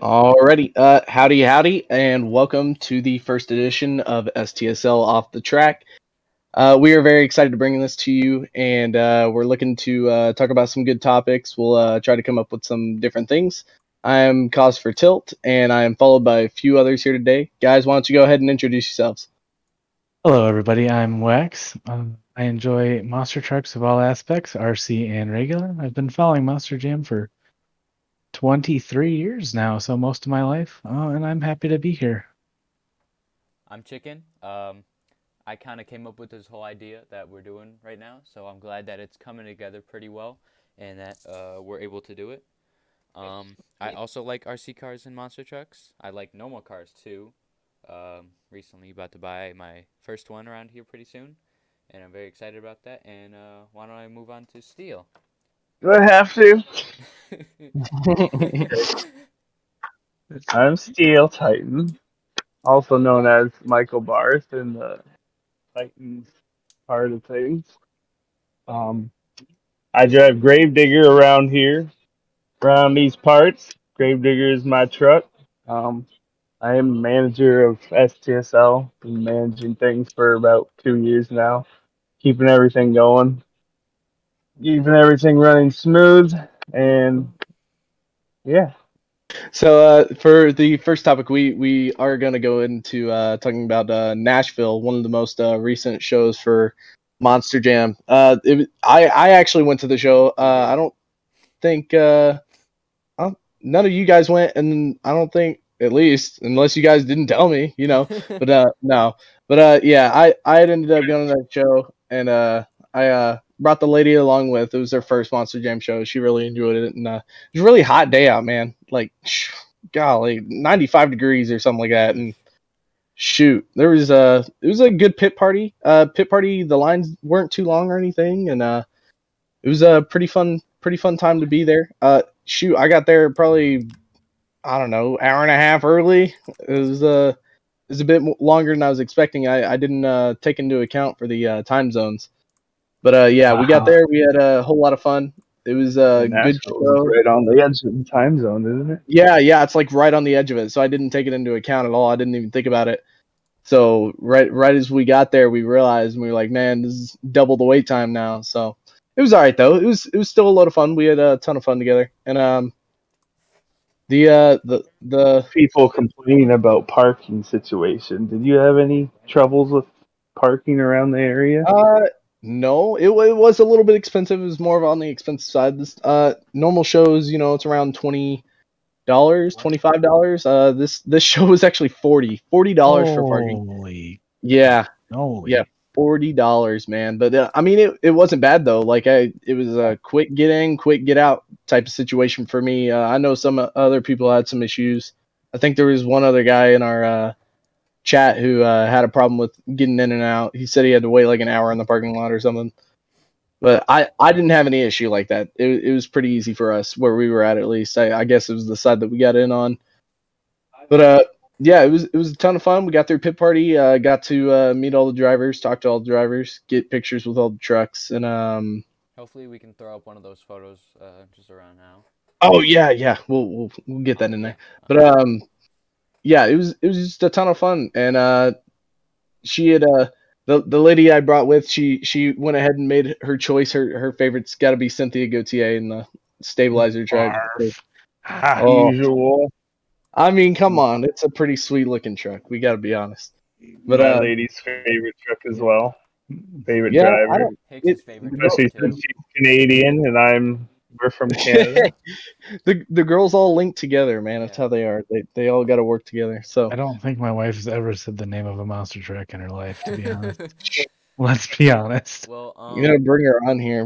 Alrighty, howdy, and welcome to the first edition of STSL Off the Track. We are very excited to bring this to you, and we're looking to talk about some good topics. We'll try to come up with some different things. I am Cause for Tilt, and I am followed by a few others here today. Guys, why don't you go ahead and introduce yourselves? Hello, everybody. I'm Wax. I enjoy monster trucks of all aspects, RC and regular. I've been following Monster Jam for 23 years now, so most of my life, and I'm happy to be here. I'm Chicken. I kind of came up with this whole idea that we're doing right now, so I'm glad that it's coming together pretty well and that we're able to do it. I also like RC cars and monster trucks. I like normal cars too. Recently about to buy my first one around here pretty soon, and I'm very excited about that. And why don't I move on to Steel? Do I have to? I'm Steel Titan, also known as Michael Barth in the Titans part of things. I drive Gravedigger around here, around these parts. Gravedigger is my truck. I am manager of STSL. Been managing things for about 2 years now, keeping everything going, keeping everything running smooth, and yeah. So for the first topic, we are going to go into talking about Nashville, one of the most recent shows for Monster Jam. I actually went to the show. I don't think none of you guys went, and I don't think, at least unless you guys didn't tell me, But no, but yeah, I had ended up going to that show, and I brought the lady along with. It was her first Monster Jam show. She really enjoyed it, and it was a really hot day out, man. Like, golly, 95 degrees or something like that, and shoot, there was it was a good pit party. The lines weren't too long or anything, and it was a pretty fun time to be there. Shoot, I got there probably, I don't know, hour and a half early. It was a bit longer than I was expecting. I didn't take into account for the time zones, but yeah, we got there. We had a whole lot of fun. It was a good show. Right on the edge of the time zone, isn't it? Yeah, it's like right on the edge of it. So I didn't take it into account at all. I didn't even think about it. So right as we got there, we realized, and we were like, man, this is double the wait time now. So it was all right though. It was still a lot of fun. We had a ton of fun together, and the People complaining about parking situation. Did you have any troubles with parking around the area? No, it was a little bit expensive. It was more of on the expensive side. This normal shows, it's around $20, $25. This show was actually $40 for parking. Holy. Yeah, Holy. yeah, $40, man. But I mean, it wasn't bad though. Like it was a quick get in, quick get out type of situation for me. I know some other people had some issues. I think there was one other guy in our chat who had a problem with getting in and out. He said he had to wait like an hour in the parking lot or something. But I didn't have any issue like that. It was pretty easy for us where we were at least. I guess it was the side that we got in on. But yeah, it was a ton of fun. We got through pit party, got to meet all the drivers, talk to all the drivers, get pictures with all the trucks, and Hopefully we can throw up one of those photos just around now. oh yeah, we'll get that in there. But yeah, it was just a ton of fun, and she had the lady I brought with, she went ahead and made her choice. Her favorite's got to be Cynthia Gautier in the stabilizer truck. Oh, Usual. I mean, come on, it's a pretty sweet looking truck. We got to be honest. But My lady's favorite truck as well. Favorite yeah, driver. Hicks' favorite Especially truck, too. since she's Canadian and we're from Canada. the girls all link together, man. That's how they are. They all got to work together. So I don't think my wife has ever said the name of a monster truck in her life, to be honest. Let's be honest. Well, you gotta bring her on here.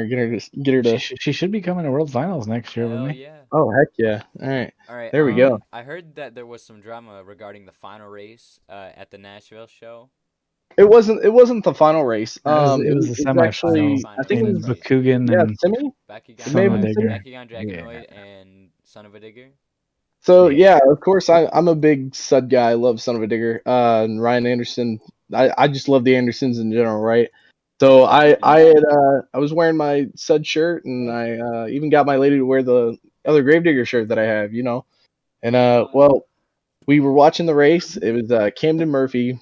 Get her to. She should be coming to World Finals next year with me. yeah. Oh heck yeah! All right. There we go. I heard that there was some drama regarding the final race at the Nashville show. It wasn't the final race. It was the semifinals. I think it was Bakugan and semi. Bakugan, Dragonoid, and Son of a Digger. So yeah, of course I'm a big Sud guy. I love Son of a Digger. And Ryan Anderson. I just love the Andersons in general, right? So I was wearing my Sud shirt, and I even got my lady to wear the other Gravedigger shirt that I have, you know. And well, we were watching the race. It was Camden Murphy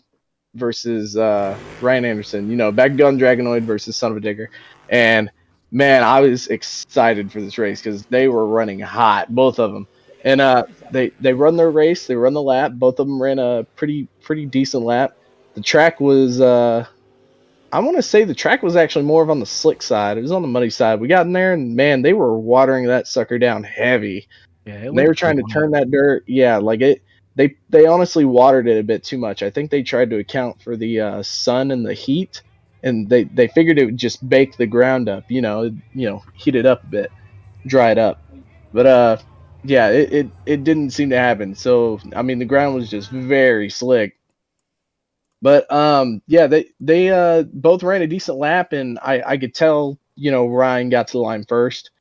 versus Ryan Anderson, you know, Backgun Dragonoid versus Son of a Digger. And man, I was excited for this race because they were running hot, both of them. And they run their race, they run the lap. Both of them ran a pretty decent lap. The track was I want to say the track was actually more of on the slick side. It was on the muddy side. We got in there and man, they were watering that sucker down heavy. Yeah, They were trying to turn that dirt. Yeah, like it. They honestly watered it a bit too much. I think they tried to account for the sun and the heat, and they figured it would just bake the ground up. Heat it up a bit, dry it up. But yeah, it didn't seem to happen. So I mean, the ground was just very slick. But yeah, they both ran a decent lap, and I could tell Ryan got to the line first.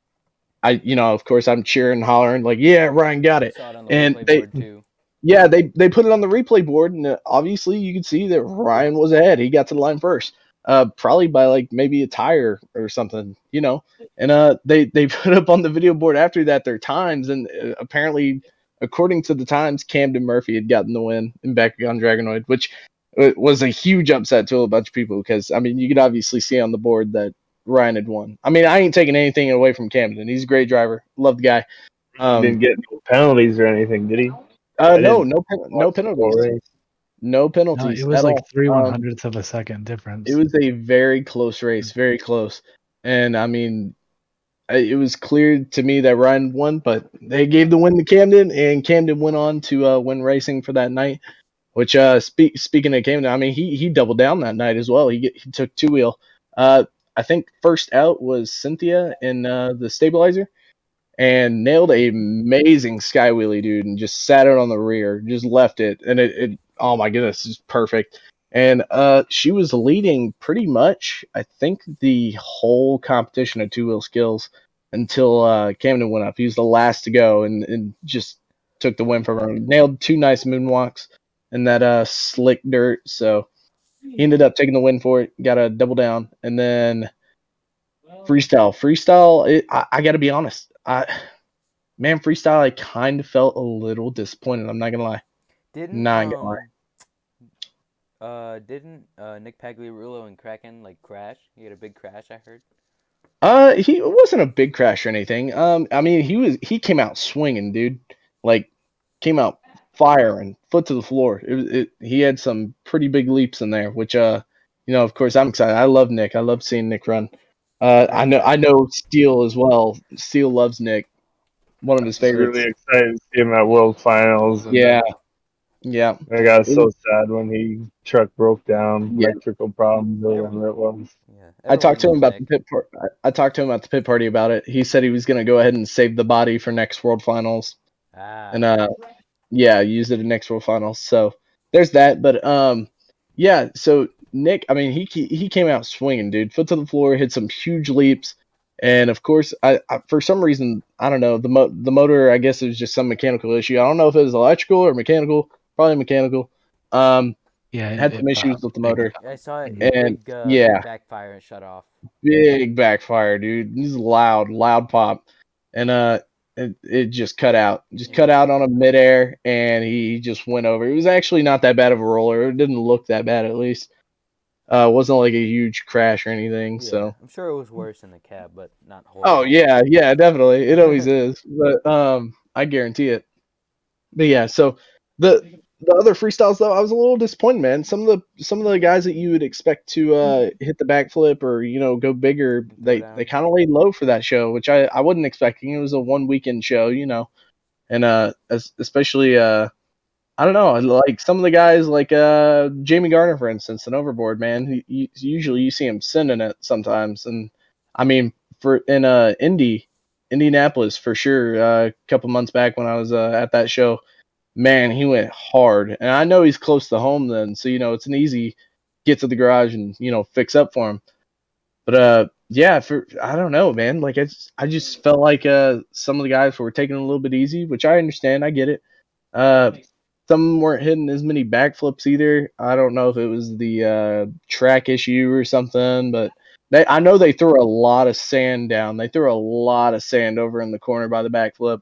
Of course, I'm cheering and hollering like, yeah, Ryan got it. Saw it on the And replay board too. yeah, they put it on the replay board, and obviously you could see that Ryan was ahead. He got to the line first, probably by like maybe a tire or something, you know. And they put up on the video board after that their times, and apparently, according to the times, Camden Murphy had gotten the win in Bakugan Dragonoid, which was a huge upset to a bunch of people because I mean you could obviously see on the board that Ryan had won. I mean, I ain't taking anything away from Camden. He's a great driver. Love the guy. Didn't get no penalties or anything, did he? No penalties. No penalties. No, it was at like all. 3/100ths of a second difference. It was a very close race, very close. And I mean, it was clear to me that Ryan won, but they gave the win to Camden, and Camden went on to win racing for that night. Which speaking of Camden, I mean he doubled down that night as well. He took two wheel. I think first out was Cynthia in the stabilizer, and nailed a amazing sky wheelie, dude, and just sat it on the rear, just left it, and it oh my goodness, it's perfect. And she was leading pretty much, I think, the whole competition of two wheel skills until Camden went up. He was the last to go, and just took the win from her. Nailed two nice moonwalks in that slick dirt, so he ended up taking the win for it. Got a double down, and then freestyle. I got to be honest. Freestyle, I kind of felt a little disappointed. I'm not gonna lie. Didn't Nick Pagliarulo and Kraken like crash? He had a big crash, I heard. He it wasn't a big crash or anything. I mean, he came out swinging, dude. Like, came out firing, foot to the floor. He had some pretty big leaps in there, which of course I'm excited. I love Nick. I love seeing Nick run. I know Steel as well. Steel loves Nick. One of his favorites. Really excited to see him at World Finals. Yeah. I got so sad when truck broke down, electrical problems, whatever it was. Yeah. I talked to him about the pit party. I talked to him at the pit party about it. He said he was going to go ahead and save the body for next World Finals. And use it in next World Finals. So there's that. But so Nick, I mean, he came out swinging, dude. Foot to the floor, hit some huge leaps. And of course, I for some reason, I don't know, the motor, I guess it was just some mechanical issue. I don't know if it was electrical or mechanical, probably mechanical. Had some issues with the motor. I saw it. And big backfire and shut off. Big backfire, dude. This is loud pop. And it just cut out. Cut out on a midair, and he just went over. It was actually not that bad of a roller. It didn't look that bad, at least. It wasn't like a huge crash or anything. Yeah, so I'm sure it was worse in the cab, but not horrible. Oh yeah, definitely. It always is. But I guarantee it. But yeah, so the other freestyles though, I was a little disappointed, man. Some of the guys that you would expect to hit the backflip or go bigger, they kind of laid low for that show, which I wasn't expecting. It was a one weekend show, and especially I don't know, like some of the guys like Jamie Garner, for instance, and Overboard, man. Usually you see him sending it sometimes, and I mean in Indianapolis for sure. A couple months back when I was at that show. Man, he went hard, and I know he's close to home then, so it's an easy get to the garage and fix up for him. But I don't know, man. Like I just felt like some of the guys were taking it a little bit easy, which I understand. I get it. Some weren't hitting as many backflips either. I don't know if it was the track issue or something, but I know they threw a lot of sand down. They threw a lot of sand over in the corner by the backflip.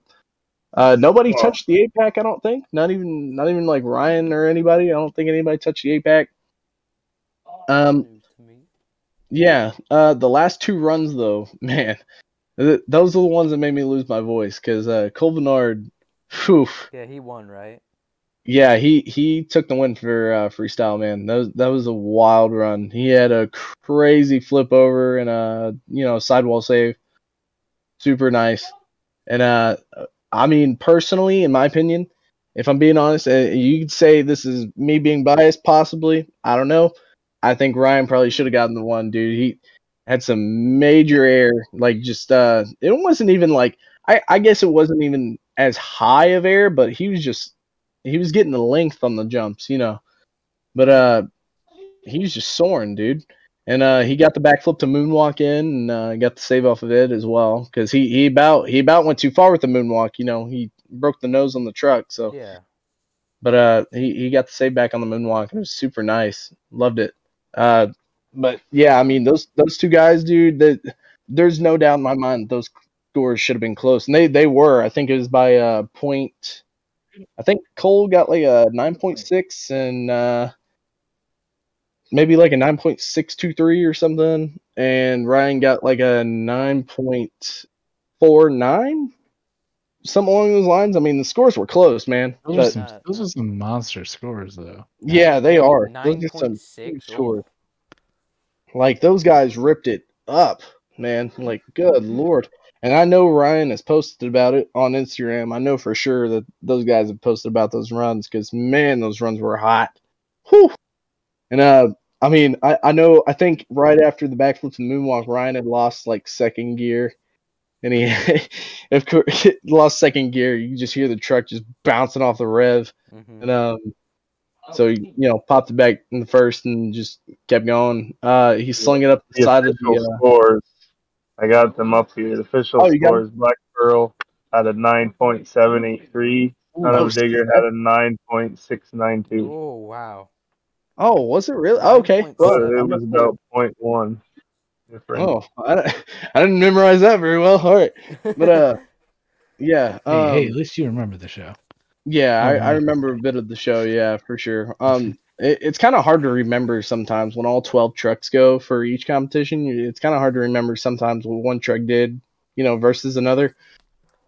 Nobody touched the 8-pack, I don't think. Not even like Ryan or anybody. I don't think anybody touched the 8-pack. News to me. Yeah. The last 2 runs though, man, those are the ones that made me lose my voice because Cole Bernard, whew, Yeah, he won, right? yeah, he took the win for freestyle, man. That was a wild run. He had a crazy flip over and a sidewall save, super nice. And I mean, personally, in my opinion, if I'm being honest, you could say this is me being biased, possibly. I don't know. I think Ryan probably should have gotten the one, dude. He had some major air, like just it wasn't even like I guess it wasn't even as high of air, but he was getting the length on the jumps, But he was just soaring, dude. And he got the backflip to moonwalk in, and got the save off of it as well, because he about went too far with the moonwalk. He broke the nose on the truck. So, Yeah. but he got the save back on the moonwalk, and it was super nice. Loved it. But yeah, I mean those 2 guys, dude. There's no doubt in my mind those scores should have been close, and they were. I think it was by a point. I think Cole got like a 9.6 and maybe like a 9.623 or something, and Ryan got like a 9.49, something along those lines. I mean, the scores were close, man. Those But are some monster scores, though. yeah, they are. Those are some 9.6. huge scores. Like those guys ripped it up, man. Like good lord. And I know Ryan has posted about it on Instagram. I know for sure that those guys have posted about those runs because man, those runs were hot. Whew. And I mean, I know. I think right after the backflip and moonwalk, Ryan had lost like second gear, and he, of course, lost second gear. You just hear the truck just bouncing off the rev, and so popped it back in the first and just kept going. He slung it up the side of the scores. I got them up here. The official scores: Black Pearl had a 9.783. Son of Digger had a 9.692. Oh wow. Oh, was it really? Oh, okay. Well, it was about 0.1 different. Oh, I didn't memorize that very well. All right, but yeah. Hey, at least you remember the show. Yeah, I remember a bit of the show. Yeah, for sure. It's kind of hard to remember sometimes when all 12 trucks go for each competition. It's kind of hard to remember sometimes what one truck did, versus another.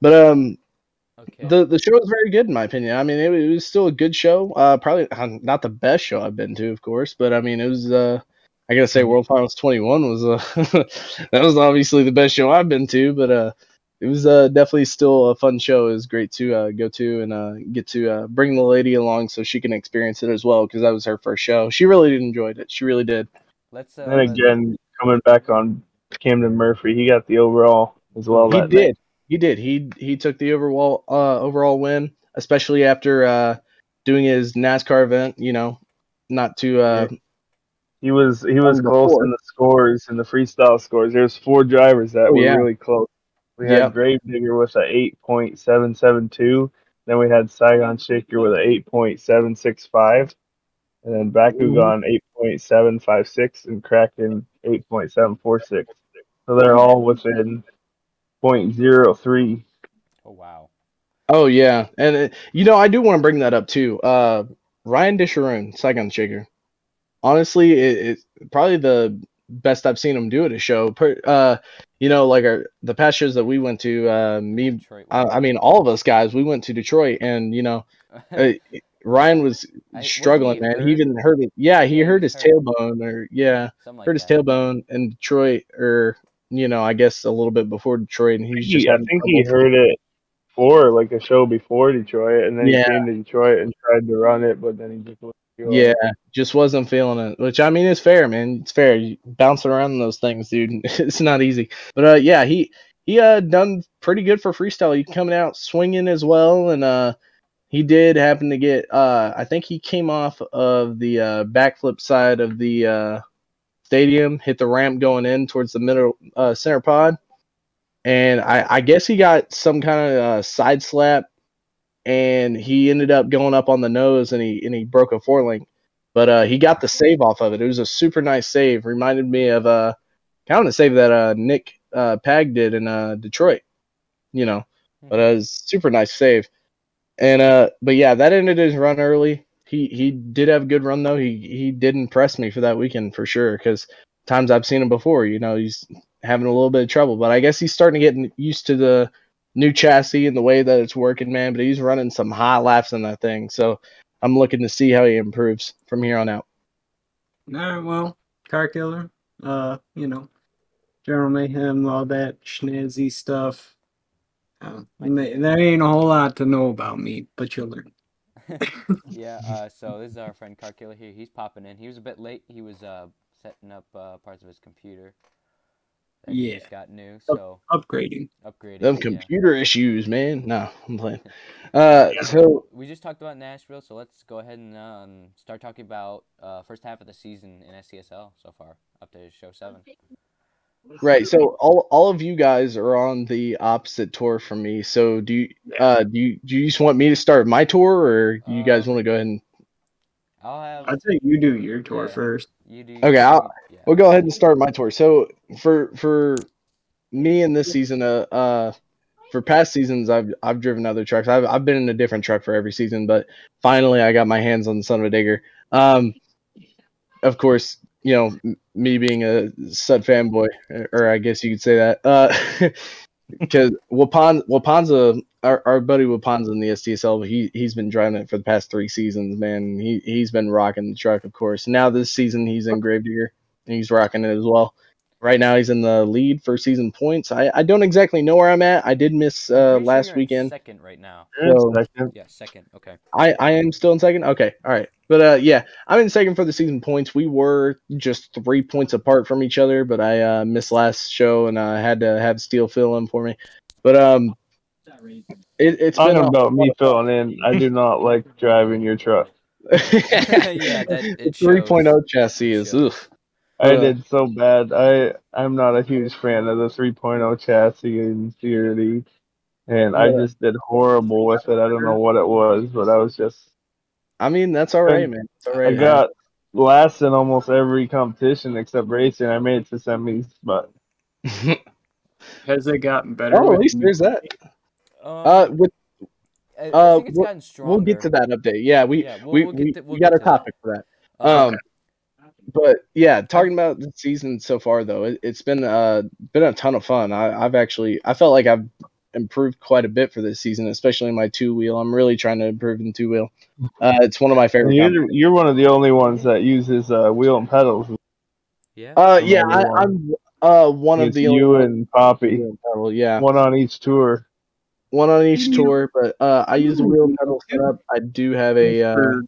But okay. The show was very good in my opinion. I mean, it was still a good show. Probably not the best show I've been to, of course, but I mean, it was. I gotta say, World Finals 21 was that was obviously the best show I've been to, but it was definitely still a fun show. It was great to go to and get to bring the lady along so she can experience it as well because that was her first show. She really enjoyed it. She really did. And again, coming back on Camden Murphy, he got the overall as well. He did. He did. He took the overall win, especially after doing his NASCAR event. Not to. He was close in the scores, in the freestyle scores. There's 4 drivers that were really close. We had Gravedigger with a 8.772. Then we had Saigon Shaker with a 8.765. And then Bakugan 8.756 and Kraken 8.746. So they're all within 0.03. Oh, wow. Oh, yeah. And, I do want to bring that up, too. Ryan Disharoon, Saigon Shaker. Honestly, it's probably the best I've seen him do at a show. Like the past shows that we went to, I mean, all of us guys, we went to Detroit, and Ryan was struggling, man. He even hurt it. Yeah, he hurt his tailbone, or hurt his tailbone in Detroit, or I guess a little bit before Detroit, and he was just. I think he hurt it for like a show before Detroit, and then he came to Detroit and tried to run it, but then he just. Just wasn't feeling it, which I mean is fair, man. It's fair. You bouncing around those things, dude. It's not easy. But he done pretty good for freestyle. He coming out swinging as well, and he did happen to get. I think he came off of the backflip side of the stadium, hit the ramp going in towards the middle center pod, and I guess he got some kind of side slap. And he ended up going up on the nose, and he broke a 4-link, but he got the save off of it. It was a super nice save. Reminded me of kind of save that Nick Pag did in Detroit, but it was super nice save. And but yeah, that ended his run early. He did have a good run though. He did impress me for that weekend for sure. Because times I've seen him before, he's having a little bit of trouble. But I guess he's starting to get used to the new chassis and the way that it's working, man. But he's running some high laps in that thing. So I'm looking to see how he improves from here on out. All right, well, Car Killer, General Mayhem, all that snazzy stuff. There ain't a whole lot to know about me, but you'll learn. Yeah, so this is our friend Car Killer here. He's popping in. He was a bit late. He was setting up parts of his computer that he just got new. So upgrading. Them computer issues, man. No, I'm playing. So we just talked about Nashville, so let's go ahead and start talking about first half of the season in STSL so far up to show 7. Right. So all of you guys are on the opposite tour from me. So do you just want me to start my tour, or do you guys want to go ahead and? I'd say you do your tour first. You do. Okay, we'll go ahead and start my tour. So for me in this season, for past seasons, I've driven other trucks. I've been in a different truck for every season, but finally I got my hands on the son of a digger. Of course, me being a Sud fanboy, or I guess you could say that, because Wapanza, our buddy Wapanza in the STSL, he's been driving it for the past 3 seasons, man. He's been rocking the truck, of course. Now this season he's in Gravedigger, and he's rocking it as well. Right now he's in the lead for season points. I don't exactly know where I'm at. I did miss last weekend. Second right now. So, second. Yeah, second. Okay. I am still in second. Okay, all right. But yeah, I'm in second for the season points. We were just 3 points apart from each other, but I missed last show and I had to have Steel fill in for me. But it's been about me filling in. I do not like driving your truck. Yeah, it 3.0 chassis is ugh. I did so bad. I'm not a huge fan of the 3.0 chassis in theory, and I just did horrible with it. I don't know what it was, but I was just. I mean, that's all right, man. It's all right. I got last in almost every competition except racing. I made it to semis, but. Has it gotten better? Oh, at least there's that. I think it's gotten stronger. We'll get to that update. Yeah, we got a topic for that. Okay. But yeah, talking about the season so far though, it's been a ton of fun. I felt like I've improved quite a bit for this season, especially in my 2-wheel. I'm really trying to improve in 2-wheel. It's one of my favorite. You're one of the only ones that uses wheel and pedals. Yeah. I'm one of the you and Poppy. Pedal, yeah. One on each tour. One on each tour, but I use the wheel and pedal setup. I do have a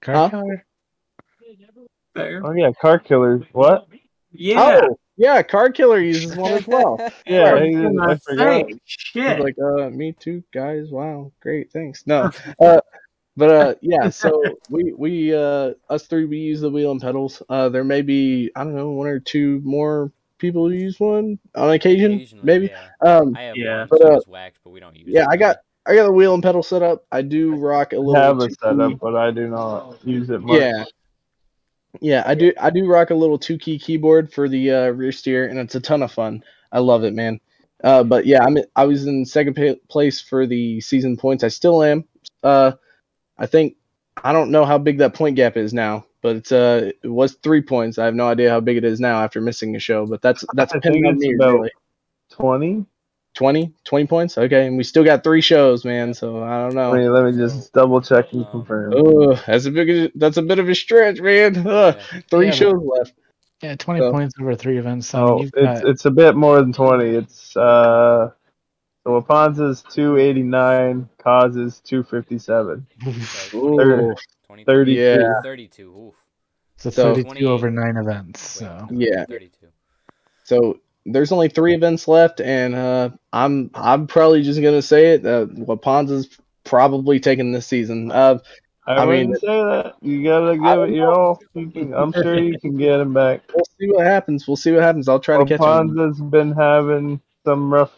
Car Killer. Oh yeah, Car Killer. What? Yeah. Oh, yeah, Car Killer uses one as well. Yeah, I forgot. Shit. He's like, me too, guys. Wow, great, thanks. No, but yeah, so we us 3 we use the wheel and pedals. There may be, I don't know, 1 or 2 more people who use one on occasion, maybe. Yeah. I have one, but so it's whacked, but we don't use it. Yeah, I got the wheel and pedal set up. I do rock a little. I have a setup, but I do not use it much. Yeah, I do rock a little 2-key keyboard for the rear steer, and it's a ton of fun. I love it, man. But yeah, I was in second place for the season points. I still am. I think I don't know how big that point gap is now, but it was 3 points. I have no idea how big it is now after missing a show, but that's a pin on me, really. 20 points. Okay, and we still got 3 shows, man. So I don't know. Let me just double check and confirm. Oh, that's a bit of a stretch, man. 3 shows left. Yeah, 20 points over 3 events. So it's a bit more than 20. It's so Wapanza's 289, Kaz's 257. Ooh, 32. Yeah. 32. Oof. So 32 over 9 events. So yeah. 32. So there's only 3 events left, and I'm probably just gonna say it. Wapanza's probably taking this season. I wouldn't say that. You gotta give it your all. I'm sure you can get him back. We'll see what happens. I'll try to catch him. Wapanza's been having some rough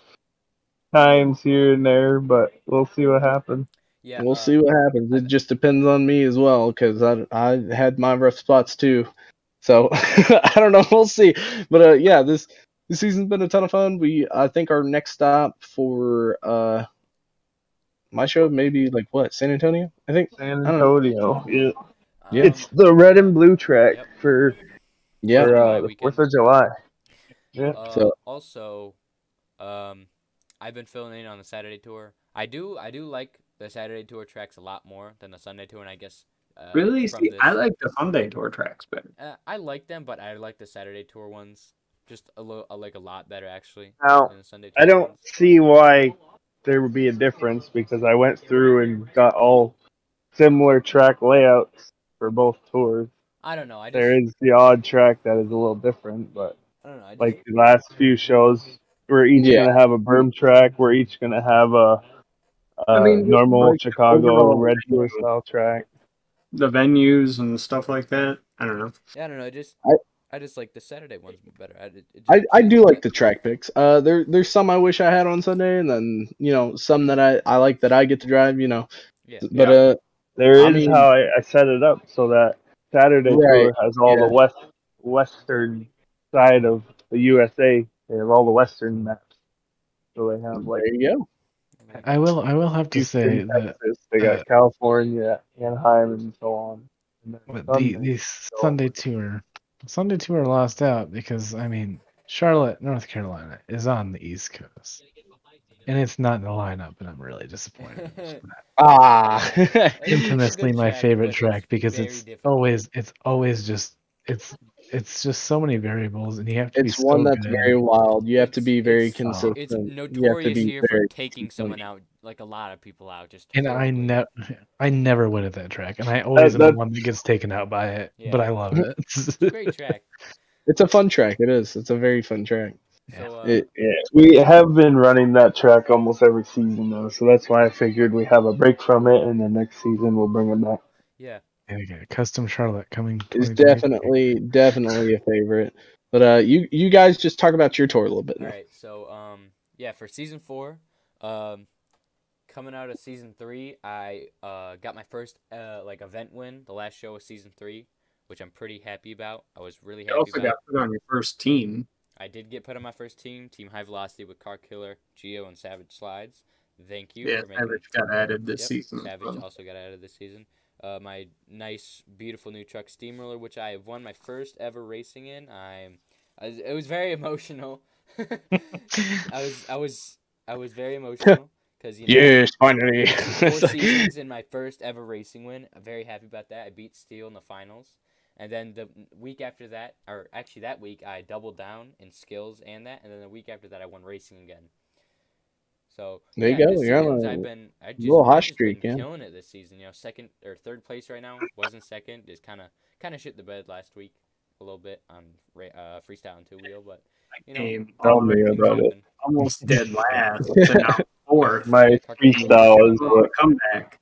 times here and there, but we'll see what happens. Yeah, we'll see what happens. It just depends on me as well, because I had my rough spots too. So I don't know. We'll see. But yeah, this season's been a ton of fun. I think our next stop for my show maybe like what, San Antonio? I think. San I don't know. Antonio. Yeah. Yeah. It's the red and blue track Yep. for Yeah. July the weekend. 4th of July. Yeah. So- Also, I've been filling in on the Saturday tour. I do like the Saturday tour tracks a lot more than the Sunday tour, and I guess Really? from See, this, I like the Sunday tour tracks better. I like them, but I like the Saturday tour ones just a lot better actually Now, than the Sunday tour I don't ones. see why there would be a difference because I went through and got all similar track layouts for both tours. I don't know. I just There is the odd track that is a little different, but I don't know. I just, like the last few shows, we're each Yeah. gonna have a berm track. We're each gonna have a just normal like the Chicago overall red tour venue, style track. the venues and stuff like that. I don't know. yeah, I don't know. I just like the Saturday ones better. I do like the track picks. There's some I wish I had on Sunday, and then some that I like that I get to drive. Yeah. But There I is mean, how I set it up so that Saturday Right, tour has all yeah. the western side of the USA. They have all the western maps, so they have like there you go. I will have to say Houston, that Texas. They got California, Anaheim, and so on. And then but Sunday, the Sunday tour lost out because I mean Charlotte, North Carolina is on the East Coast, and it's not in the lineup, and I'm really disappointed. Ah, It's a Infamously good my track, favorite but it's track because very it's difficult. always just it's just so many variables, and you have to be it's one so that's good. very wild. You have to be very It's consistent. it's You have to notorious be here for very taking consistent. someone out, like a lot of people out, just And horribly. I never win at that track, and I always am the one that gets taken out by it. But Yeah. I love it. It's a great track. It's a fun track. It is. It's a very fun track. So It Yeah, we have been running that track almost every season though, so that's why I figured we have a break from it, and the next season we'll bring it back. yeah. Okay, Custom Charlotte coming is 2023. definitely a favorite. But you guys just talk about your tour a little bit All now. right. So yeah, for season 4, coming out of season 3, I got my first like event win. The last show was season 3, which I'm pretty happy about. I was really You happy also about. got put on your first team. I did get put on my first team High Velocity with Car Killer, Geo, and Savage Slides. Thank you Yeah, for making. Savage got added this Yep, season. Savage also got added this season. My nice, beautiful new truck Steamroller, which I have won my first ever racing in. It was very emotional. I was very emotional because Yes, finally. 4 seasons in my first ever racing win. I'm very happy about that. I beat Steel in the finals. And then the week after that, or actually that week, I doubled down in skills and then the week after that, I won racing again. So There you yeah, go. this You're season's on a little hot streak, been yeah. killing it this season. Second or third place right now. Wasn't second. Just kind of shit the bed last week a little bit on freestyle and 2-wheel, but Came Tell me things about it. happen. almost dead last to now fourth. My freestyle is what Comeback.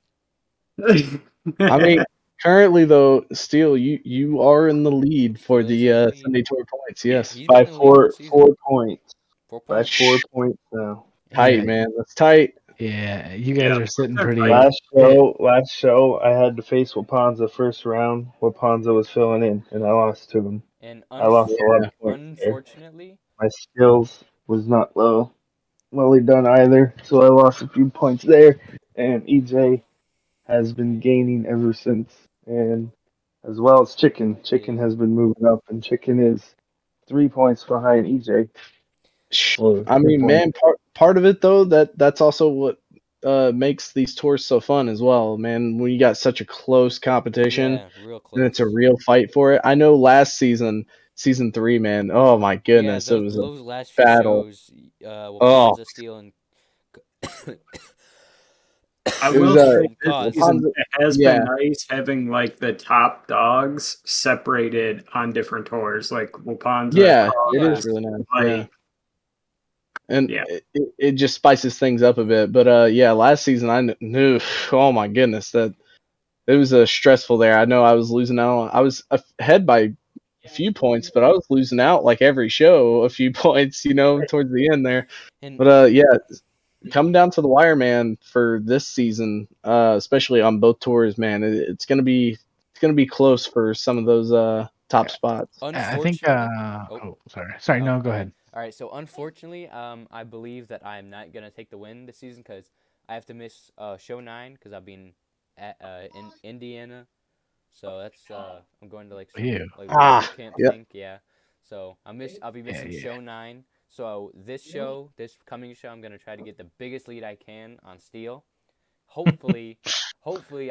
I mean, currently though, Steel, you are in the lead for Steel is the in the lead. Sunday tour points. Yes, He's by been in the lead all season. 4 points. 4 By points. 4 points now. tight, Yeah. man. That's tight. Yeah, you guys are sitting pretty. Last show, I had to face Wapanza first round. Wapanza was filling in, and I lost to him. And I lost a lot of points there. unfortunately, My skills was not well done either, so I lost a few points there. And EJ has been gaining ever since, and as well as Chicken. Chicken has been moving up, and Chicken is 3 points behind EJ. I mean, man, part of it though, that's also what makes these tours so fun as well, man. When you got such a close competition, yeah, real close. and it's a real fight for it. I know last season, season 3, man. Oh my goodness, yeah, it was those a last few battle. shows, Wapanza, Steel, and I It will was, say this Cause. season, it has Yeah. been nice having like the top dogs separated on different tours, like Wapanza. Yeah, Cause, it Yeah. is really nice. like, Yeah. And Yeah. it just spices things up a bit. But yeah, last season I knew, oh my goodness, that it was stressful there. I know I was losing out. I was ahead by a few points, but I was losing out like every show a few points, towards the end there. And But yeah, coming down to the wire, man, for this season, especially on both tours, man, it's gonna be close for some of those top spots. I think. Sorry. No, go ahead. All right. So unfortunately, I believe that I'm not gonna take the win this season because I have to miss show 9 because I'll be in Indiana. So that's I'm going to like boot camp thing. Yeah. So I'll be missing show 9. So this coming show, I'm gonna try to get the biggest lead I can on Steel. Hopefully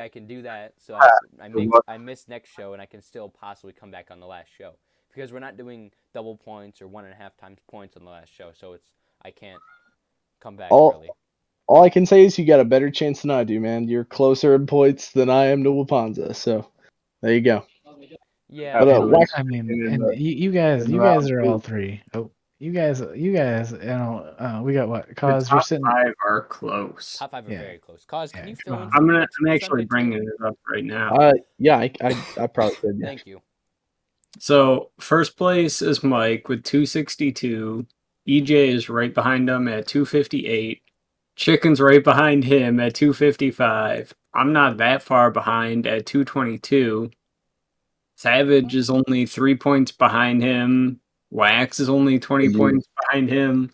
I can do that. So I miss next show and I can still possibly come back on the last show because we're not doing double points or 1.5 times points on the last show. So I can't come back really. All I can say is you got a better chance than I do, man. You're closer in points than I am to Wapanza. So there you go. Yeah. But, I mean, and you guys are all three. Oh, you guys, you know, we got what? Cause you're sitting. Top 5 are close. Top 5 are very close. Cause, can you fill in? I'm actually bringing it up right now. I probably could. Yeah. Thank you. So first place is Mike with 262. EJ is right behind him at 258. Chicken's right behind him at 255. I'm not that far behind at 222. Savage is only 3 points behind him. Wax is only 20 points behind him.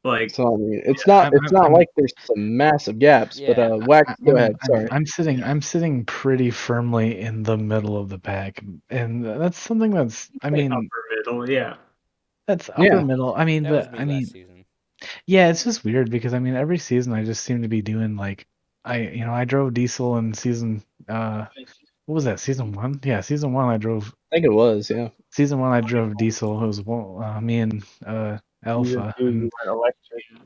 Like, so, I mean, it's not like there's some massive gaps, but Wax, go ahead. Sorry, I'm sitting pretty firmly in the middle of the pack, and that's something that's upper middle, yeah. That's upper middle. I mean, last season. Yeah, it's just weird because I mean, every season I just seem to be doing like I drove diesel in season what was that, season 1? Yeah, season 1 I drove. I think it was, yeah. Season 1 I drove diesel. It was me and Alpha.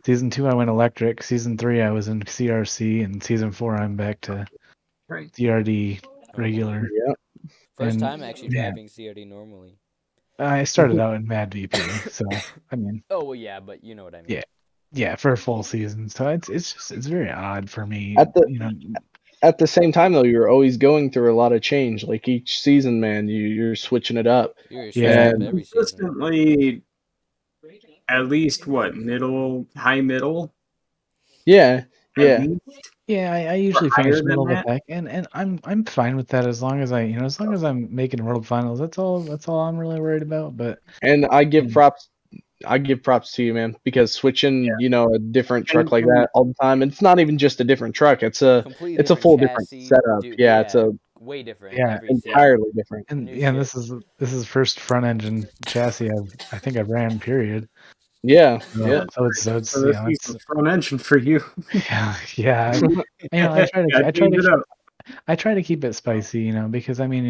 Season 2 I went electric. Season 3 I was in CRC, and season 4 I'm back to CRD regular. Yeah. First time actually driving CRD normally. I started out in Mad VP, so I mean. Oh well, yeah, but you know what I mean. Yeah, for a full season. So it's very odd for me. At the same time, though, you're always going through a lot of change. Like each season, man, you're switching it up. Every consistently, at least high middle. Yeah. I usually finish middle of the pack, and I'm fine with that as long as I'm making world finals. That's all I'm really worried about. But I give props to you, man, because switching a different truck like that all the time. It's not even just a different truck. It's a full different setup. It's a way different. Yeah, entirely different. And this is first front engine chassis I think I've ran. Period. Yeah. So it's front engine for you. Yeah. I try to keep it spicy, because I mean,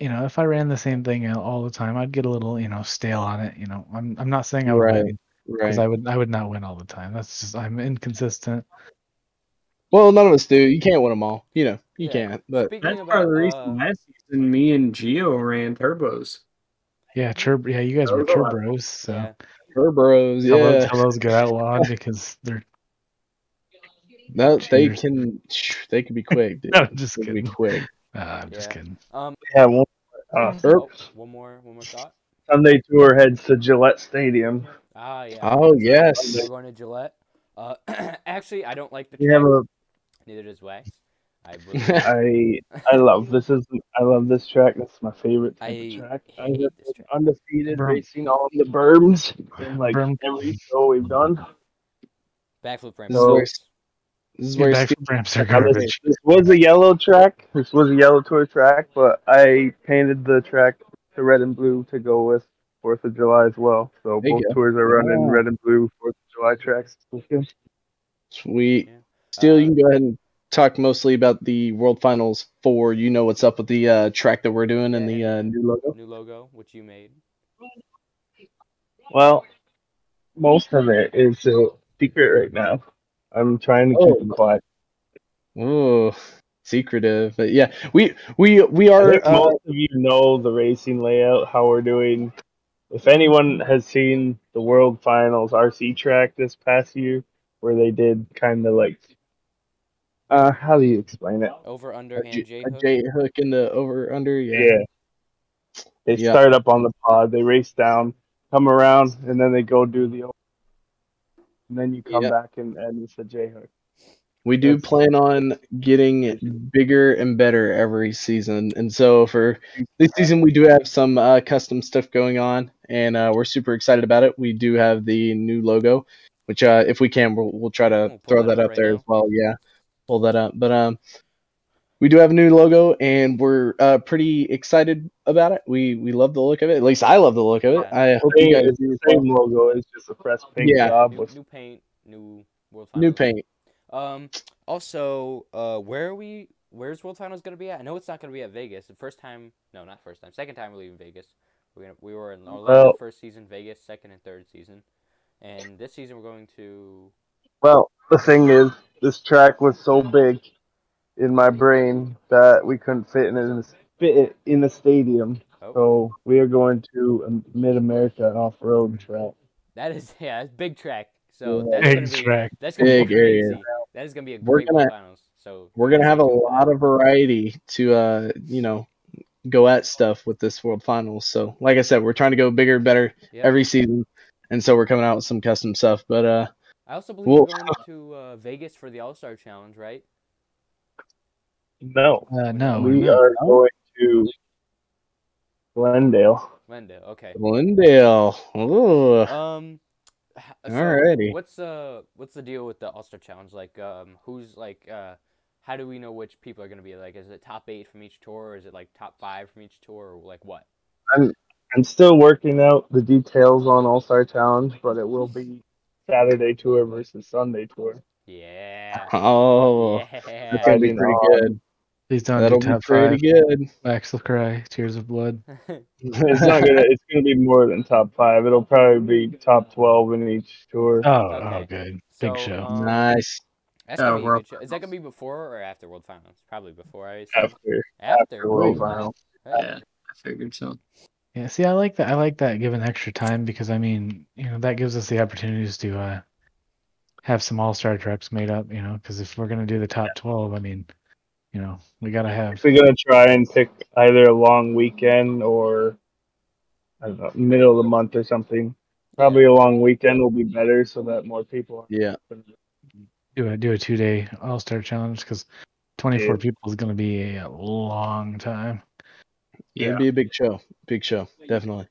if I ran the same thing all the time, I'd get a little, stale on it. I'm not saying I would win, because I would not win all the time. That's just, I'm inconsistent. Well, none of us do. You can't win them all. You can't. But that's part of the reason last season me and Gio ran turbos. Yeah, you guys were turbos. So turbos, yeah. Tell those get outlawed because they're. No, they can be quick. Dude. No, just kidding. Be quick. I'm just kidding. One more thought. Sunday tour heads to Gillette Stadium. Yeah. Oh yes. We're going to Gillette. Actually, I don't like the track. Neither does Wax. I love this track. This is my favorite type of track. I've been undefeated racing all of the berms in every show we've done. Backflip ramps. This is where backflip ramps are garbage. This was a yellow track. This was a yellow tour track, but I painted the track to red and blue to go with 4th of July as well. So both tours are running red and blue 4th of July tracks this weekend. Sweet. Steel, you can go ahead and talk mostly about the World Finals 4. You know what's up with the track that we're doing and the new logo? New logo, which you made. Well, most of it is a secret right now. I'm trying to keep it quiet. Oh, secretive. But yeah, we are. Most of you know the racing layout, how we're doing. If anyone has seen the World Finals RC track this past year, where they did kind of like, how do you explain it? Over, under, and J hook. J hook in the over, under, yeah. They start up on the pod, they race down, come around, and then they go do the over. And then you come back and it's a J hook. We do plan on getting bigger and better every season. And so for this season, we do have some custom stuff going on, and we're super excited about it. We do have the new logo, which if we can, we'll try to We'll pull throw that that up up right there now. as well. Yeah, pull that up. But we do have a new logo, and we're pretty excited about it. We love the look of it. At least I love the look of it. Yeah. I hope you guys It's do the as well. same logo. It's just a fresh paint Yeah. job New, with new paint, new World New Finals. paint. Also, where's World Finals gonna be at? I know it's not gonna be at Vegas. Second time we're leaving Vegas. We were in Orlando first season, Vegas second and third season, and this season we're going to. Well, the thing is, this track was so big in my brain that we couldn't fit it in a stadium. Oh. So we are going to a Mid-America off-road track. That is it's big track. So Yeah. that's gonna be Big area. crazy. That is gonna be a We're great World gonna- Finals. So We're you gonna guys have a stay tuned for lot that. of variety to go at stuff with this World Finals. So like I said, we're trying to go bigger, better Yep. every season, and so we're coming out with some custom stuff. But I also believe we'll- we're going to Vegas for the All-Star Challenge, right? No, No, we we're not. are going to Glendale. Glendale. Okay. Glendale. Ooh. So Alrighty. what's the deal with the All-Star Challenge? Like, who's like, how do we know which people are gonna be? Like, is it top 8 from each tour, or is it like top 5 from each tour, or like what? I'm still working out the details on All-Star Challenge, but it will be Saturday tour versus Sunday tour. Yeah. Oh, Yeah. that's gonna be Riding pretty on- good. Please don't That'll do be top pretty 5. good. Max will cry. Tears of blood. It's gonna be more than top 5. It'll probably be top 12 in each tour. Oh, Okay. good. So, Big show. Nice. That's gonna be a World good show. Is that gonna be before or after World Finals? Probably before, I assume. After After. World Wait. Finals. Yeah, I figured so. Yeah, see, I like that. I like that given extra time because I mean, that gives us the opportunities to have some all-star trucks made up. Because if we're gonna do the top 12, I mean, we gotta have. We're gonna try and pick either a long weekend or I don't know, middle of the month or something. Probably a long weekend will be better so that more people. Yeah. Do a 2-day all-star challenge because 24 Yeah. people is gonna be a long time. It'd be a big show. Big show. Definitely.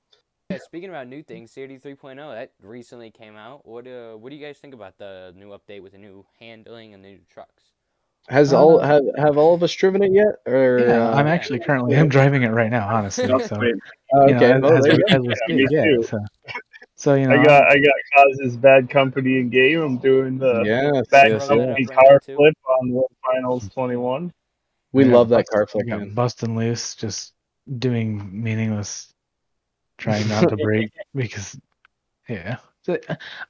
Yeah, speaking about new things, CRD 3.0 that recently came out. What do you guys think about the new update with the new handling and the new trucks? Have all of us driven it yet? Or Yeah, I'm actually currently I'm driving it right now, honestly. So okay. Well, there you go. as we speak, me too. So I got Coz's bad company in game. I'm doing the Yes, bad yes, Throw that company up right now, car too. flip on World Finals 21. We I got love that busted- car I flip, got man. busting loose, just doing meaningless, trying not to break because, yeah. So,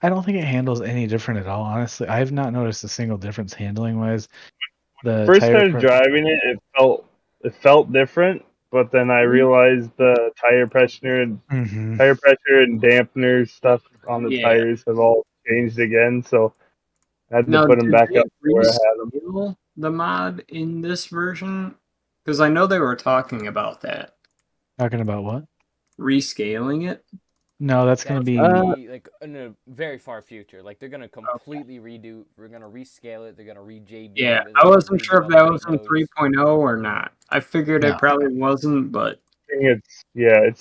I don't think it handles any different at all. Honestly, I have not noticed a single difference handling wise. The First tire time driving it felt different, but then I realized the tire pressure and dampener stuff on the tires have all changed again. So I had to put them back up where I had them. Rescale the mod in this version? Because I know they were talking about that. Talking about what? Rescaling it? No, that's going to be. Like in a very far future. Like they're gonna completely redo. We're gonna rescale it. They're gonna re-JB. Yeah, they're I gonna wasn't redo sure all if the that was in brake modes. 3.0 or not. I figured No. it probably wasn't, but It's a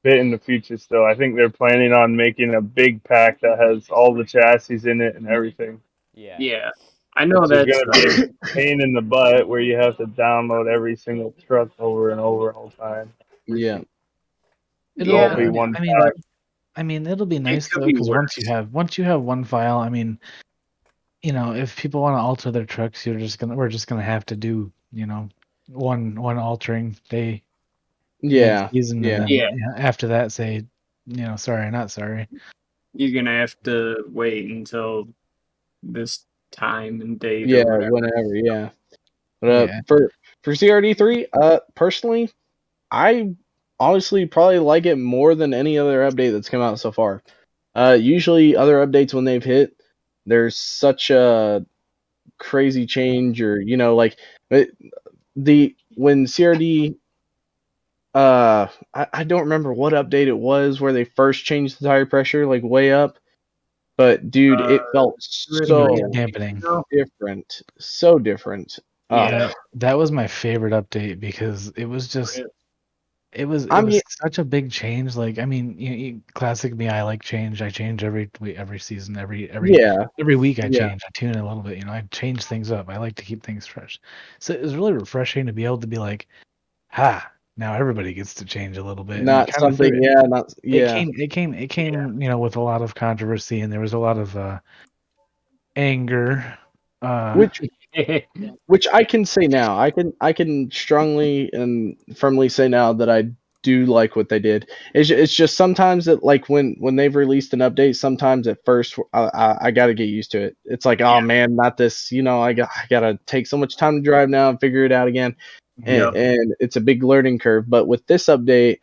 bit in the future still. I think they're planning on making a big pack that has all the chassis in it and everything. yeah. I know There's that's going to be a pain in the butt where you have to download every single truck over and over all the time. Yeah. It'll be one pack. I mean, it'll be nice could though be because worse. once you have one file, I mean, if people want to alter their trucks, we're just gonna have to do one altering day. Yeah. Season, Yeah. and then, after that, say sorry, not sorry. You're going to have to wait until this time and date Yeah. or whatever. Whenever. Yeah. But for CRD3, personally, I honestly probably like it more than any other update that's come out so far. Usually other updates when they've hit, there's such a crazy change, or like when CRD. I don't remember what update it was where they first changed the tire pressure like way up. But dude, it felt so dampening. different, so different. That was my favorite update because it was just. It was such a big change. Like, I mean, classic me. I like change. I change every season, every week. I change. I tune it a little bit. I change things up. I like to keep things fresh. So it was really refreshing to be able to be like, now everybody gets to change a little bit. Not something, It came, with a lot of controversy, and there was a lot of anger. Which I can say now. I can strongly and firmly say now that I do like what they did. It's just sometimes that, like, when they've released an update, sometimes at first I got to get used to it. It's like, oh man, not this. I got to take so much time to drive now and figure it out again, and it's a big learning curve. But with this update,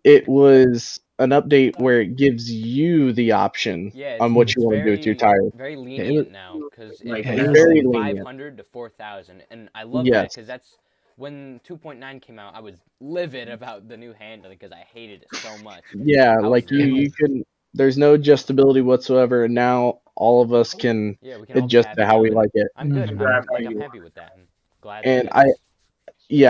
it was an update where it gives you the option on what you want to do with your tires. Very lenient now, because it's very 500 to 4,000, and I love that because that's when 2.9 came out. I was livid about the new handle because I hated it so much. Yeah, like you can. There's no adjustability whatsoever, and now all of us can adjust to how we like it. I'm good. I'm happy with that. I'm glad. And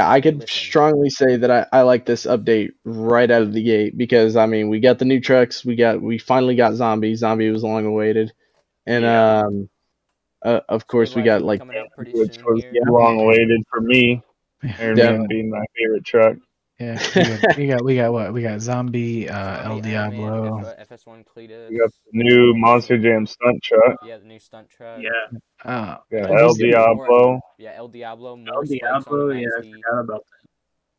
I could strongly say that I like this update right out of the gate because, I mean, we got the new trucks. We finally got Zombie. Zombie was long awaited. And, of course, we got, like, which was long awaited for me. Airman being my favorite truck. Yeah, we got what? We got Zombie, El Diablo. FS1 Cletus. We got the new Monster Jam stunt truck. Yeah, the new stunt truck. Yeah. El Diablo. Yeah, El Diablo. El Diablo. Yeah, I forgot about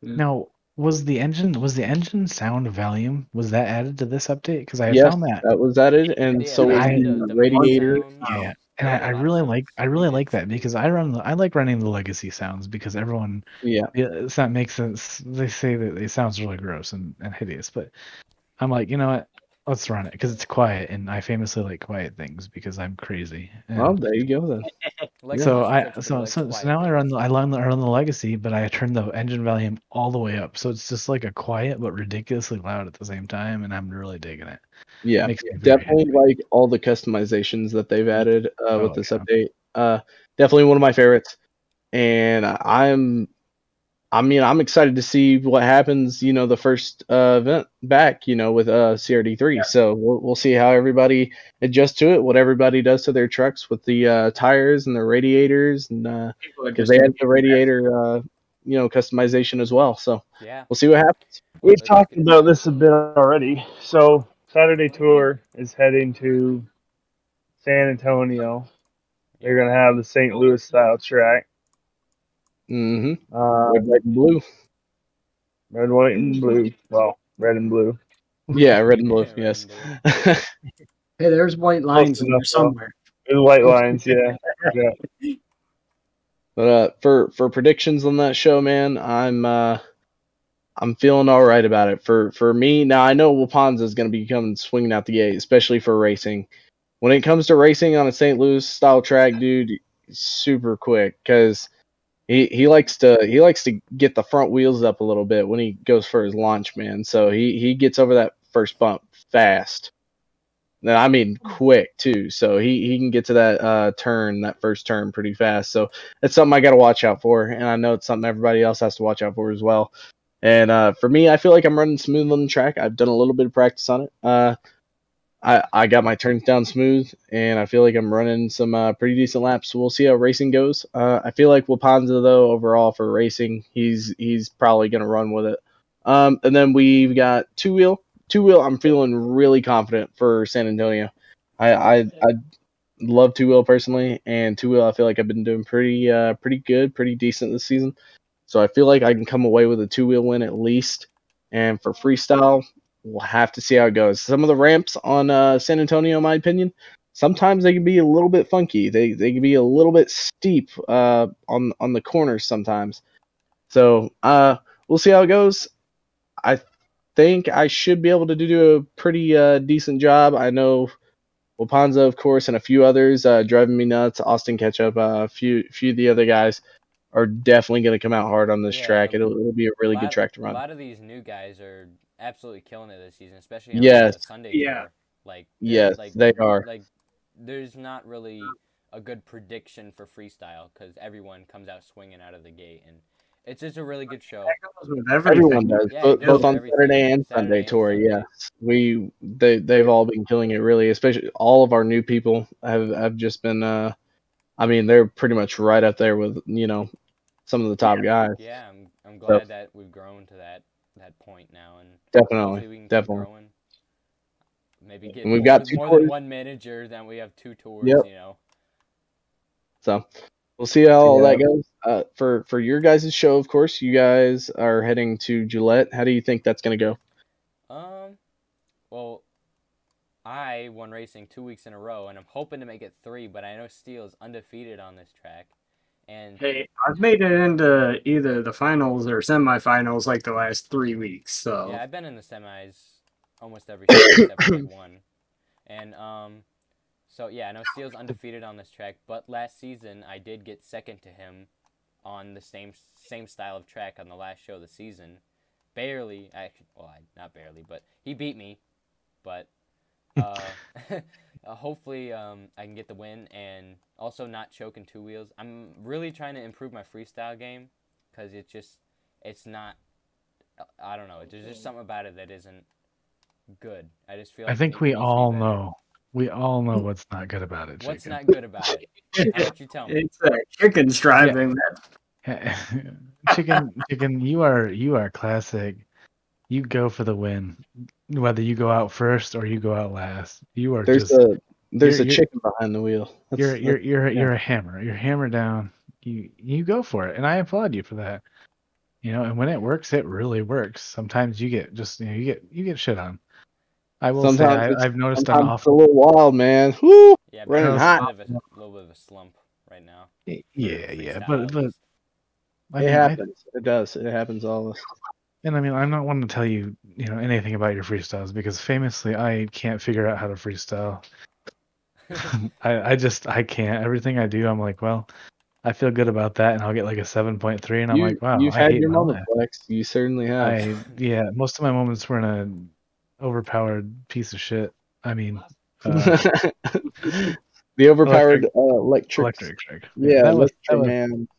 that. Now, was the engine sound volume, was that added to this update? Because I found that was added, and so was the radiator. Yeah. And I really like that because I like running the legacy sounds because everyone that makes sense. They say that it sounds really gross and hideous, but I'm like, you know what? Let's run it because it's quiet, and I famously like quiet things because I'm crazy. Well, there you go then. So now I run the legacy, but I turn the engine volume all the way up, so it's just like a quiet but ridiculously loud at the same time, and I'm really digging it. Yeah, definitely like all the customizations that they've added with this update. Definitely one of my favorites, and I'm excited to see what happens, the first event back, with CRD3. Yeah. So we'll see how everybody adjusts to it, what everybody does to their trucks with the tires and the radiators, and because they had the radiator, customization as well. So we'll see what happens. We've talked about this a bit already. So Saturday Tour is heading to San Antonio. They're going to have the St. Louis style track. Mm-hmm. Red, white, and blue. Red, white, and blue. Well, red and blue. Yeah, red and blue. Yes. Hey, there's white lines in there somewhere. There's white lines. Yeah. But for predictions on that show, man, I'm feeling all right about it. For me, now I know Wapanza is going to be coming swinging out the gate, especially for racing. When it comes to racing on a St. Louis style track, dude, super quick because. He likes to get the front wheels up a little bit when he goes for his launch, man. So he gets over that first bump fast. And I mean quick too. So he can get to that first turn pretty fast. So it's something I got to watch out for, and I know it's something everybody else has to watch out for as well. And for me, I feel like I'm running smooth on the track. I've done a little bit of practice on it. I got my turns down smooth, and I feel like I'm running some pretty decent laps. So we'll see how racing goes. I feel like Wapanza, though, overall for racing, he's probably going to run with it. And then we've got two wheel. I'm feeling really confident for San Antonio. I love two wheel personally, and two wheel I feel like I've been doing pretty good, pretty decent this season. So I feel like I can come away with a two wheel win at least. And for freestyle, we'll have to see how it goes. Some of the ramps on San Antonio, in my opinion, sometimes they can be a little bit funky. They can be a little bit steep on the corners sometimes. So we'll see how it goes. I think I should be able to do a pretty decent job. I know Wapanza, of course, and a few others driving me nuts. Austin Ketchup, a few of the other guys are definitely going to come out hard on this track. It'll be a really good track to run. A lot of these new guys are absolutely killing it this season, especially on the Sunday tour. Yes, they are. Like there's not really a good prediction for freestyle because everyone comes out swinging out of the gate, and it's just a really good show. Everyone does, Yeah, both on everything. Saturday and Saturday Sunday and tour. Sunday. Yes, they've all been killing it, really. Especially all of our new people have just been. I mean, they're pretty much right up there with some of the top guys. Yeah, I'm glad that we've grown to that point now, and hopefully we can keep growing. Maybe get and we've got more tours. than one manager, then we have 2 tours. Yep. So we'll see how all that goes. For your guys' show, of course, you guys are heading to Gillette. How do you think that's going to go? Well, I won racing 2 weeks in a row, and I'm hoping to make it 3, but I know Steel is undefeated on this track. And hey, I've made it into either the finals or semifinals like the last 3 weeks. So yeah, I've been in the semis almost every show except for like 1. And so yeah, I know Steel's undefeated on this track, but last season I did get second to him on the same style of track on the last show of the season. Barely, actually, well, not barely, but he beat me. But hopefully I can get the win and also not choke in 2 wheels. I'm really trying to improve my freestyle game because it's not, I don't know, there's just something about it that isn't good. I just feel like I think we all know. We all know what's not good about it. What's not good about it? How about you tell me? It's Chicken's driving. Chicken, you are classic. You go for the win, whether you go out first or you go out last. You are there's a chicken behind the wheel. You're a hammer. You're hammer down. You go for it, and I applaud you for that. And when it works, it really works. Sometimes you get you get shit on. I will say I've noticed I'm off. It's a little wild, man. Woo! Yeah, running hot. A little bit of a slump right now. Yeah, but it happens. It does. It happens all. And I mean, I'm not one to tell you, anything about your freestyles because famously, I can't figure out how to freestyle. I can't. Everything I do, I'm like, well, I feel good about that, and I'll get like a 7.3, and I'm like, wow, you've had your moments, Flex. You certainly have. Most of my moments were in an overpowered piece of shit. I mean, the overpowered electric trick. Yeah, that was man.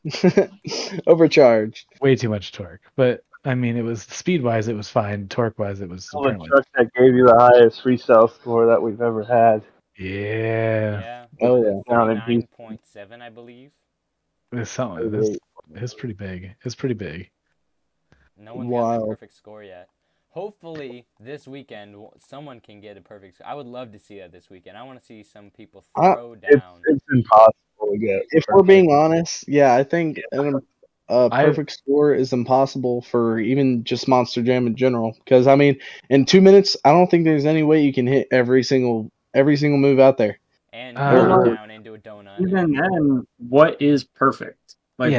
Overcharged. Way too much torque, but. I mean, it was speed-wise, it was fine. Torque-wise, it was. The truck that gave you the highest freestyle score that we've ever had. Yeah. Oh yeah. 9.7, I believe. It's something. It's pretty big. It's pretty big. No one's got a perfect score yet. Hopefully, this weekend, someone can get a perfect score. I would love to see that this weekend. I want to see some people throw down. It's impossible to get. If we're being honest, yeah, I think a perfect score is impossible for even just Monster Jam in general. Because I mean, in 2 minutes, I don't think there's any way you can hit every single move out there. And go down into a donut. Even then, what is perfect? What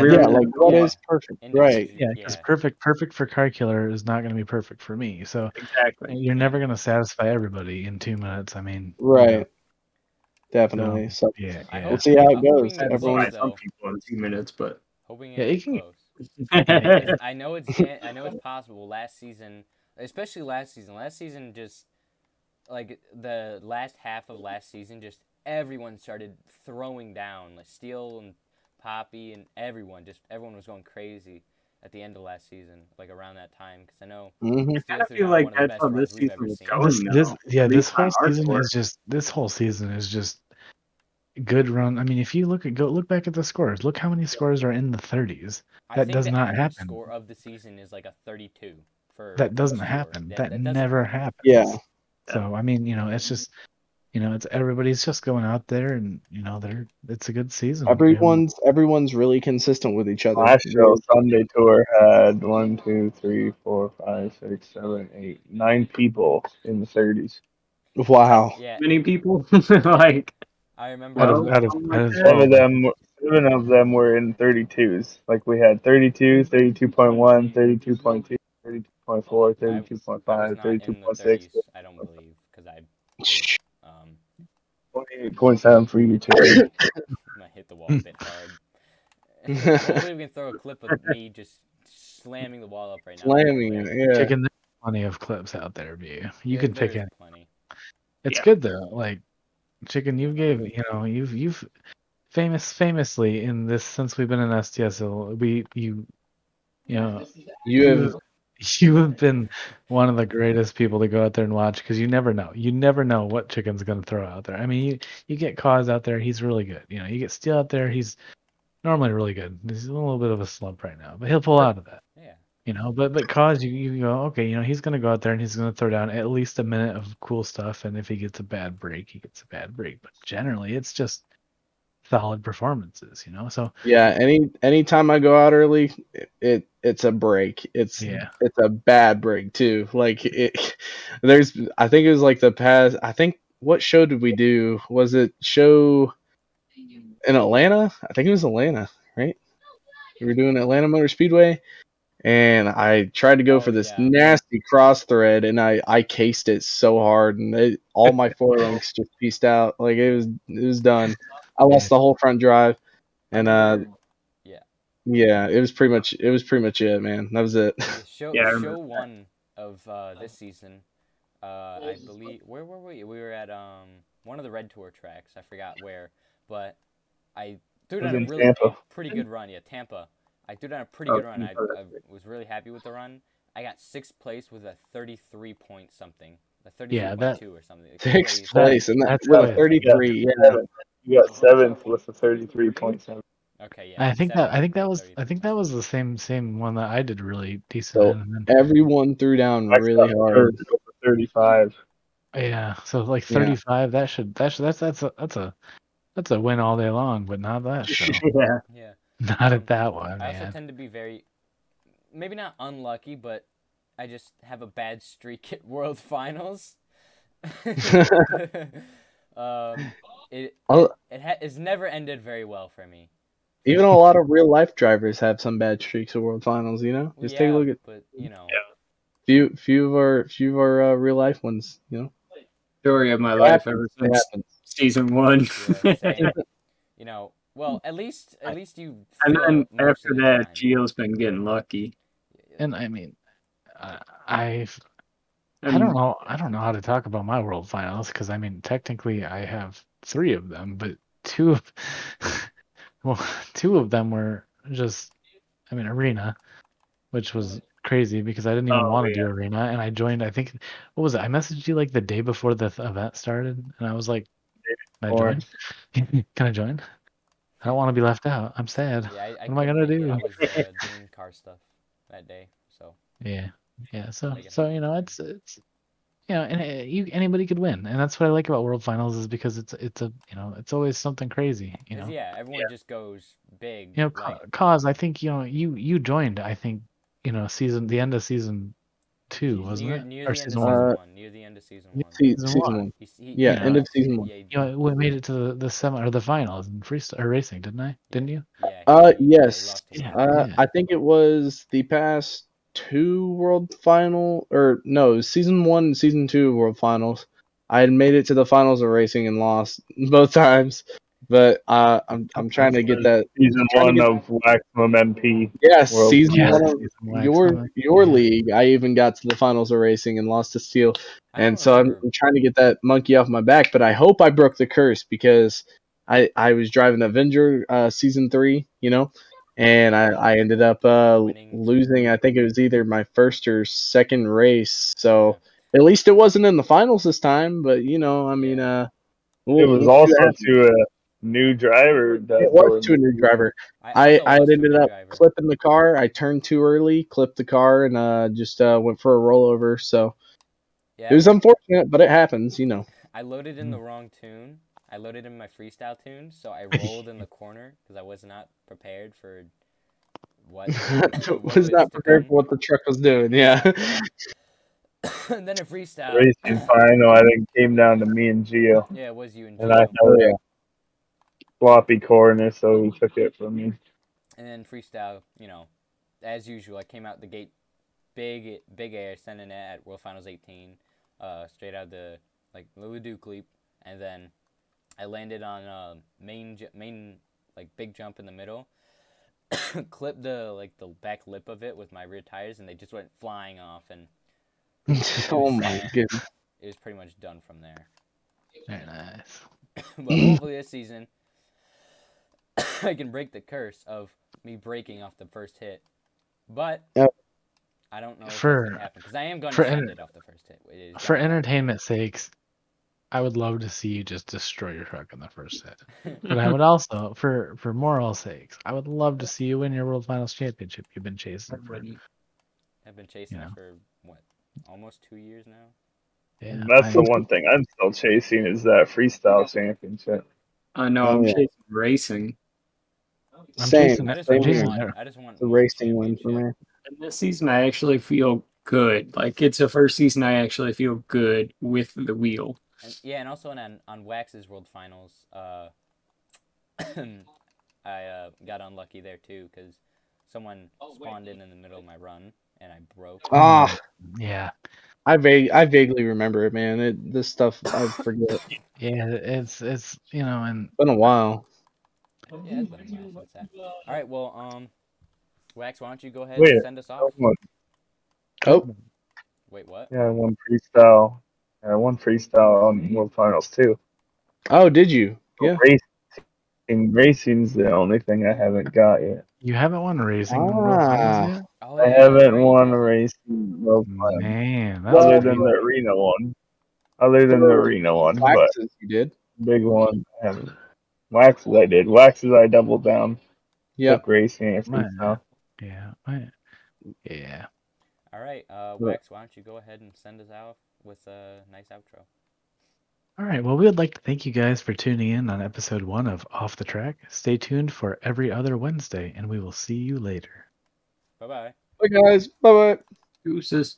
is perfect? Right. Yeah, because perfect for Car Killer is not going to be perfect for me. So exactly, you're never going to satisfy everybody in 2 minutes. I mean, right. Definitely. So we'll see how it goes. Some people in 2 minutes, but. Hoping it's close. I know it's possible. Last season, especially last season just like the last half of last season, just everyone started throwing down, like Steel and Poppy and everyone was going crazy at the end of last season, like around that time. Because I know I feel like that's how this season was going. This whole season is just. Good run. I mean, if you look back at the scores. Look how many scores are in the 30s. That does not happen. The score of the season is like a 32. That doesn't happen. That never happens. Yeah. So I mean, it's just, it's everybody's just going out there, and it's a good season. Everyone's really consistent with each other. Last show Sunday tour had 1, 2, 3, 4, 5, 6, 7, 8, 9 people in the 30s. Wow. Yeah. Many people like. I remember 7 of them were in 32s. Like we had 32, 32.1, 32.2, 32.4, 32.5, 32.6. I don't believe because I 28.7 for you too. I'm gonna hit the wall a bit hard. Hopefully we can throw a clip of me just slamming the wall up right now. Slamming it, yeah. Chicken, there's plenty of clips out there, you can pick any. It's good though. Like Chicken, you've famously in this since we've been in STSL, you know You have you have been one of the greatest people to go out there and watch because you never know. You never know what Chicken's going to throw out there. I mean, you get Cause out there, he's really good. You get Steel out there, he's normally really good. He's a little bit of a slump right now, but he'll pull out of that. Yeah. But Cause, you go, okay, he's going to go out there and he's going to throw down at least a minute of cool stuff, and if he gets a bad break, he gets a bad break. But generally, it's just solid performances, So yeah. Anytime I go out early, it's a break. It's a bad break too. Like I think it was like the past. I think what show did we do? Was it show in Atlanta? I think it was Atlanta, right? We were doing Atlanta Motor Speedway, and I tried to go for this nasty cross thread, and I cased it so hard, and all my four links just pieced out. Like it was done. I lost the whole front drive, and yeah, it was pretty much it, man. That was it. Show one of this season. I believe where were we? We were at one of the Red Tour tracks. I forgot where, but I threw down a really pretty good run. Yeah, Tampa. I threw down a pretty good run. I was really happy with the run. I got 6th place with a 33 point something, a 33.2 or something. 6th place, and that's with a 33. Yeah, you got 7th with a 33.7. Okay, yeah. I think that was the same one that I did really decent. So everyone threw down really hard. 35. Yeah, so like 35. That's a win all day long, but not that show. Yeah. Not at that one. I also tend to be very, maybe not unlucky, but I just have a bad streak at World Finals. It's never ended very well for me. Even a lot of real life drivers have some bad streaks at World Finals. Just take a look at. But few of our real life ones. Story of my life ever since season 1. Well, at least you. And then after that, Gio's been getting lucky. And I mean, I don't know how to talk about my World Finals because I mean technically I have 3 of them, but 2 of them were just arena, which was crazy because I didn't even want to do arena, and I joined. I think what was it? I messaged you like the day before the event started, and I was like, "Can I join? Can I join? I don't want to be left out. I'm sad. Yeah, what am I gonna do?" I was doing car stuff that day, so yeah. So it's and anybody could win, and that's what I like about World Finals is because it's always something crazy. Yeah, everyone just goes big. Cause I think you joined. I think the end of season 2, wasn't it? Near the end of season 1. Near the end of season 1. Season 1. End of season 1. We made it to the semi or the finals in freestyle or racing, didn't you? Yes. I think it was the past 2 World Final or no, season 1 and season 2 World Finals. I had made it to the finals of racing and lost both times. But I'm trying to get that season 1 of Maximum MP. Yes, season 1 of your league. I even got to the finals of racing and lost to Steel, and so I'm trying to get that monkey off my back. But I hope I broke the curse because I was driving Avenger season 3, and I ended up losing. I think it was either my first or second race. So at least it wasn't in the finals this time. But it was also to a new driver. It was to a new driver. I ended up clipping the car. I turned too early, clipped the car, and just went for a rollover. So it was unfortunate, but it happens, I loaded in the wrong tune. I loaded in my freestyle tune, so I rolled in the corner because I was not prepared for what was not prepared for what the truck was doing. Yeah. And then a freestyle racing final, I think, came down to me and Gio. Yeah, it was you and Gio. And I had a floppy corner, so he took it from me. And then freestyle, as usual, I came out the gate big air, sending it at World Finals 18, straight out the Lily Duke leap, and then I landed on main big jump in the middle, clipped the back lip of it with my rear tires, and they just went flying off, and oh my goodness, it was pretty much done from there. Very nice. But hopefully this season, I can break the curse of me breaking off the first hit. But I don't know if that's going to happen because I am going to send it off the first hit. For entertainment sakes, I would love to see you just destroy your truck on the first hit. But I would also, for moral sakes, I would love to see you win your World Finals championship. You've been chasing it for. I've been chasing it for what, almost 2 years now. Yeah, that's the one thing I'm still chasing is that freestyle championship. I know I'm chasing racing. Same. I just want the racing one for me. And this season, I actually feel good. Like it's the first season I actually feel good with the wheel. And also on Wax's World Finals, I got unlucky there too because someone spawned in the middle of my run and I broke. Yeah. I vaguely remember it, man. This stuff I forget. Yeah, it's and it's been a while. Yeah, it's been a while since that. All right, well, Wax, why don't you go ahead and send us off? Wait, what? Yeah, I won freestyle. I won freestyle on World Finals too. Oh, did you? Yeah. Racing's the only thing I haven't got yet. You haven't won racing World Finals yet? Oh, I haven't won a racing World Finals. Man, other than the arena one. Waxes, you did. Big one. I haven't. Waxes I did. Waxes I doubled down. Yeah. Took racing and freestyle. Yeah. All right, Wax, why don't you go ahead and send us out with a nice outro? All right, well, we would like to thank you guys for tuning in on episode 1 of Off the Track. Stay tuned for every other Wednesday, and we will see you later. Bye-bye. Bye, guys. Bye-bye. Deuces.